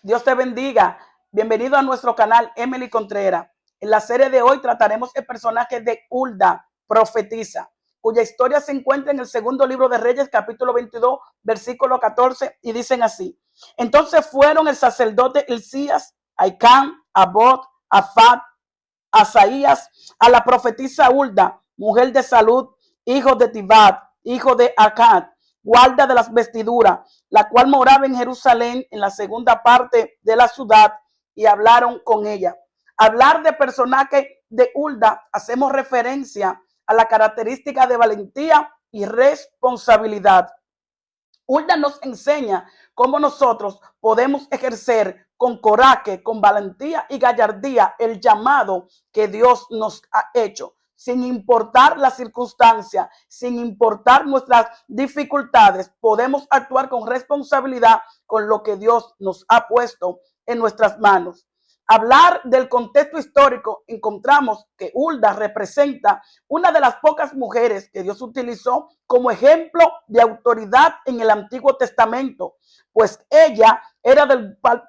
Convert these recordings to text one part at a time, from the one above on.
Dios te bendiga. Bienvenido a nuestro canal Emily Contreras. En la serie de hoy trataremos el personaje de Hulda, profetisa, cuya historia se encuentra en el segundo libro de Reyes, capítulo 22, versículo 14, y dicen así. Entonces fueron el sacerdote Hilcías, Aicán, Abod, Afat, Asaías, a la profetisa Hulda, mujer de Salud, hijo de Tibat, hijo de Acad, guarda de las vestiduras, la cual moraba en Jerusalén, en la segunda parte de la ciudad, y hablaron con ella. Hablar de personaje de Hulda, hacemos referencia a la característica de valentía y responsabilidad. Hulda nos enseña cómo nosotros podemos ejercer con coraje, con valentía y gallardía el llamado que Dios nos ha hecho, sin importar la circunstancia, sin importar nuestras dificultades. Podemos actuar con responsabilidad con lo que Dios nos ha puesto en nuestras manos. Hablar del contexto histórico, encontramos que Hulda representa una de las pocas mujeres que Dios utilizó como ejemplo de autoridad en el Antiguo Testamento, pues ella era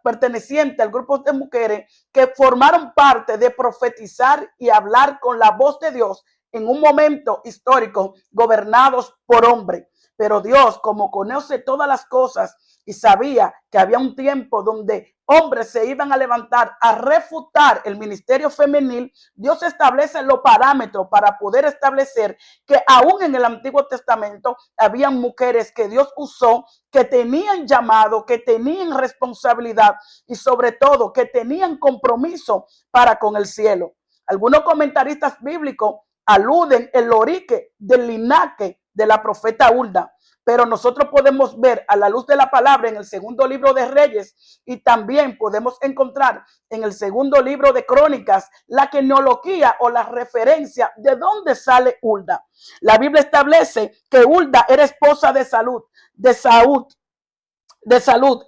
perteneciente al grupo de mujeres que formaron parte de profetizar y hablar con la voz de Dios en un momento histórico gobernados por hombres. Pero Dios, como conoce todas las cosas y sabía que había un tiempo donde hombres se iban a levantar a refutar el ministerio femenil, Dios establece los parámetros para poder establecer que aún en el Antiguo Testamento había mujeres que Dios usó, que tenían llamado, que tenían responsabilidad y sobre todo que tenían compromiso para con el cielo. Algunos comentaristas bíblicos aluden el origen del linaje de la profeta Hulda, pero nosotros podemos ver a la luz de la palabra en el segundo libro de Reyes y también podemos encontrar en el segundo libro de Crónicas la genealogía o la referencia de dónde sale Hulda. La Biblia establece que Hulda era esposa de Saúl,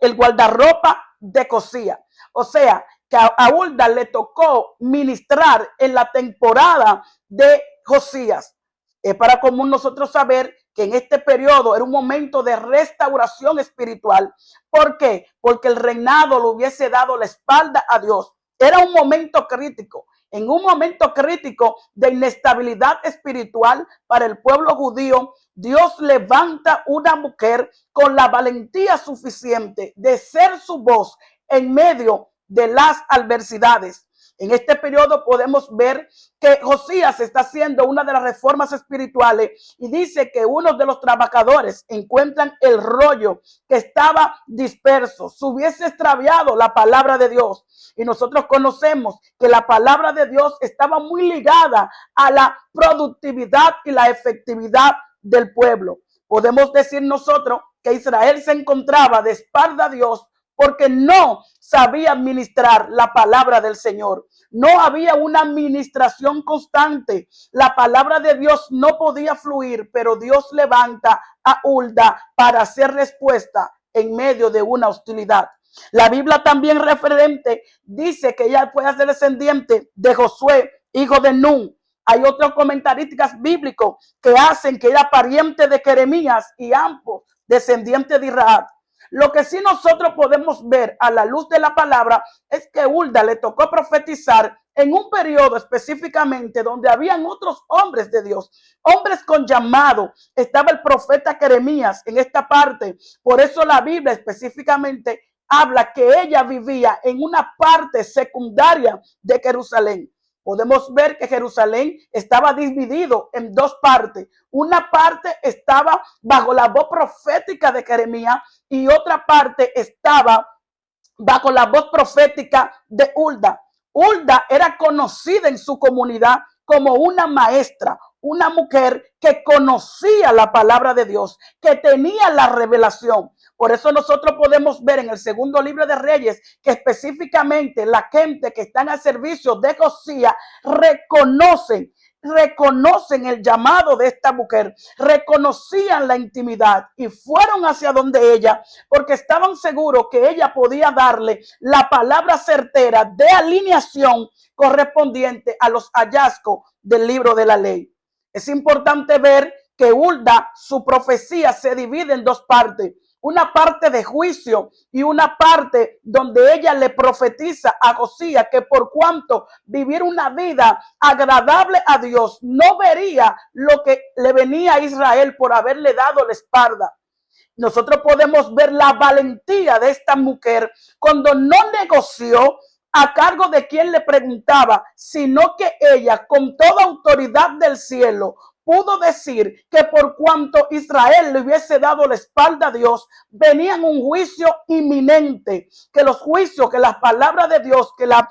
el guardarropa de Cosía. O sea, que a Hulda le tocó ministrar en la temporada de Josías. Es para común nosotros saber que en este periodo era un momento de restauración espiritual. ¿Por qué? Porque el reinado le hubiese dado la espalda a Dios. Era un momento crítico. En un momento crítico de inestabilidad espiritual para el pueblo judío, Dios levanta una mujer con la valentía suficiente de ser su voz en medio de las adversidades. En este periodo podemos ver que Josías está haciendo una de las reformas espirituales y dice que uno de los trabajadores encuentran el rollo que estaba disperso. Se hubiese extraviado la palabra de Dios. Y nosotros conocemos que la palabra de Dios estaba muy ligada a la productividad y la efectividad del pueblo. Podemos decir nosotros que Israel se encontraba de espalda a Dios porque no sabía administrar la palabra del Señor. No había una administración constante. La palabra de Dios no podía fluir, pero Dios levanta a Hulda para hacer respuesta en medio de una hostilidad. La Biblia también referente dice que ella puede ser descendiente de Josué, hijo de Nun. Hay otros comentaristas bíblicos que hacen que era pariente de Jeremías y ambos descendiente de Israel. Lo que sí nosotros podemos ver a la luz de la palabra es que Hulda le tocó profetizar en un periodo específicamente donde habían otros hombres de Dios, hombres con llamado. Estaba el profeta Jeremías en esta parte. Por eso la Biblia específicamente habla que ella vivía en una parte secundaria de Jerusalén. Podemos ver que Jerusalén estaba dividido en dos partes. Una parte estaba bajo la voz profética de Jeremías y otra parte estaba bajo la voz profética de Hulda. Hulda era conocida en su comunidad como una maestra, una mujer que conocía la palabra de Dios, que tenía la revelación. Por eso nosotros podemos ver en el segundo libro de Reyes que específicamente la gente que está al servicio de Josías reconocen el llamado de esta mujer, reconocían la intimidad y fueron hacia donde ella porque estaban seguros que ella podía darle la palabra certera de alineación correspondiente a los hallazgos del libro de la ley. Es importante ver que Hulda, su profecía se divide en dos partes. una parte de juicio y una parte donde ella le profetiza a Josías que por cuanto vivir una vida agradable a Dios, no vería lo que le venía a Israel por haberle dado la espalda. Nosotros podemos ver la valentía de esta mujer cuando no negoció a cargo de quien le preguntaba, sino que ella con toda autoridad del cielo pudo decir que por cuanto Israel le hubiese dado la espalda a Dios, venían un juicio inminente, que los juicios, que las palabras de Dios, que la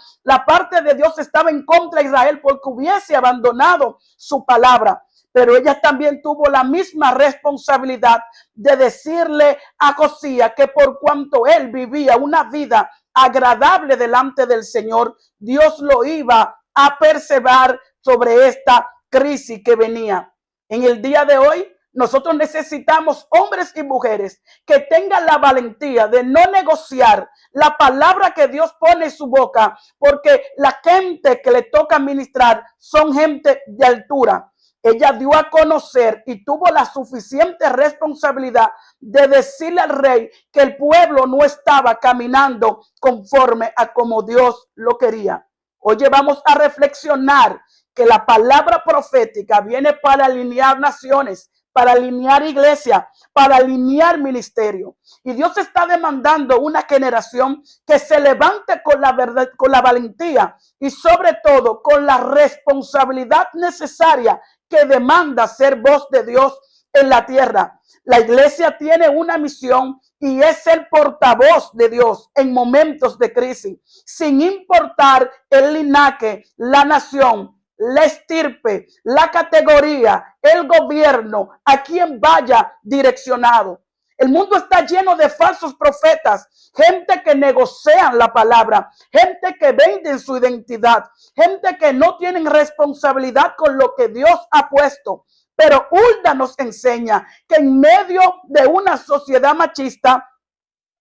parte de Dios estaba en contra de Israel porque hubiese abandonado su palabra. Pero ella también tuvo la misma responsabilidad de decirle a Josías que por cuanto él vivía una vida agradable delante del Señor, Dios lo iba a perseverar sobre esta crisis que venía. En el día de hoy, nosotros necesitamos hombres y mujeres que tengan la valentía de no negociar la palabra que Dios pone en su boca, porque la gente que le toca ministrar son gente de altura. Ella dio a conocer y tuvo la suficiente responsabilidad de decirle al rey que el pueblo no estaba caminando conforme a como Dios lo quería. Oye, vamos a reflexionar que la palabra profética viene para alinear naciones, para alinear iglesia, para alinear ministerio. Y Dios está demandando una generación que se levante con la verdad, con la valentía y sobre todo con la responsabilidad necesaria que demanda ser voz de Dios en la tierra. La iglesia tiene una misión y es el portavoz de Dios en momentos de crisis, sin importar el linaje, la nación, la estirpe, la categoría, el gobierno, a quien vaya direccionado. El mundo está lleno de falsos profetas, gente que negocian la palabra, gente que venden su identidad, gente que no tienen responsabilidad con lo que Dios ha puesto. Pero Hulda nos enseña que en medio de una sociedad machista,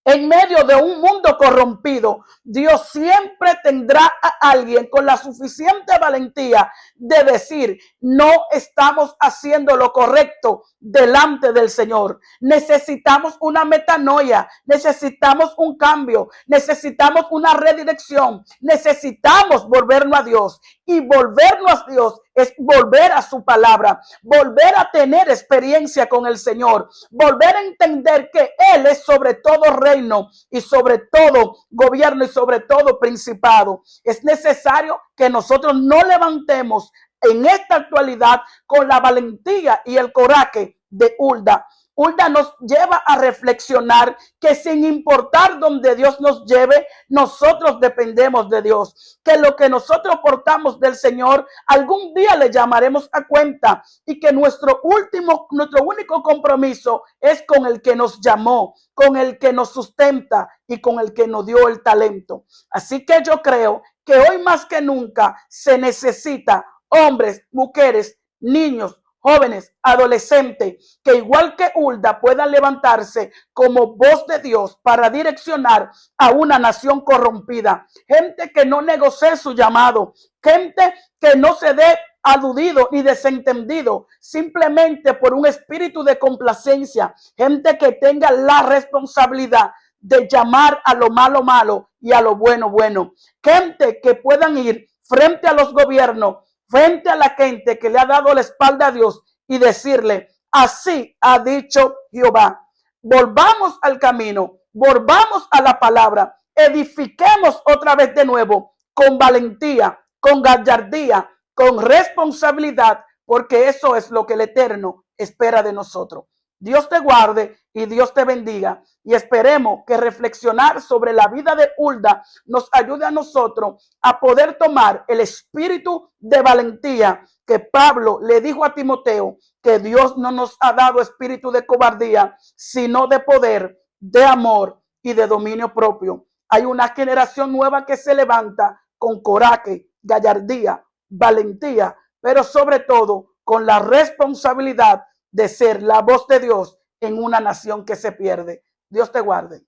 en medio de un mundo corrompido, Dios siempre tendrá a alguien con la suficiente valentía de decir, no estamos haciendo lo correcto delante del Señor. Necesitamos una metanoia, necesitamos un cambio, necesitamos una redirección, necesitamos volvernos a Dios. Y volvernos a Dios es volver a su palabra, volver a tener experiencia con el Señor, volver a entender que Él es sobre todo reino y sobre todo gobierno y sobre todo principado. Es necesario que nosotros no levantemos en esta actualidad con la valentía y el coraje de Hulda. Hulda nos lleva a reflexionar que sin importar donde Dios nos lleve, nosotros dependemos de Dios. Que lo que nosotros portamos del Señor, algún día le llamaremos a cuenta. Y que nuestro único compromiso es con el que nos llamó, con el que nos sustenta y con el que nos dio el talento. Así que yo creo que hoy más que nunca se necesita hombres, mujeres, niños, jóvenes, adolescentes, que igual que Hulda puedan levantarse como voz de Dios para direccionar a una nación corrompida. Gente que no negocie su llamado, gente que no se dé aludido ni desentendido simplemente por un espíritu de complacencia. Gente que tenga la responsabilidad de llamar a lo malo malo y a lo bueno bueno. Gente que puedan ir frente a los gobiernos, frente a la gente que le ha dado la espalda a Dios y decirle, así ha dicho Jehová. Volvamos al camino, volvamos a la palabra, edifiquemos otra vez de nuevo con valentía, con gallardía, con responsabilidad, porque eso es lo que el Eterno espera de nosotros. Dios te guarde y Dios te bendiga. Y esperemos que reflexionar sobre la vida de Hulda nos ayude a nosotros a poder tomar el espíritu de valentía que Pablo le dijo a Timoteo, que Dios no nos ha dado espíritu de cobardía, sino de poder, de amor y de dominio propio. Hay una generación nueva que se levanta con coraje, gallardía, valentía, pero sobre todo con la responsabilidad de ser la voz de Dios en una nación que se pierde. Dios te guarde.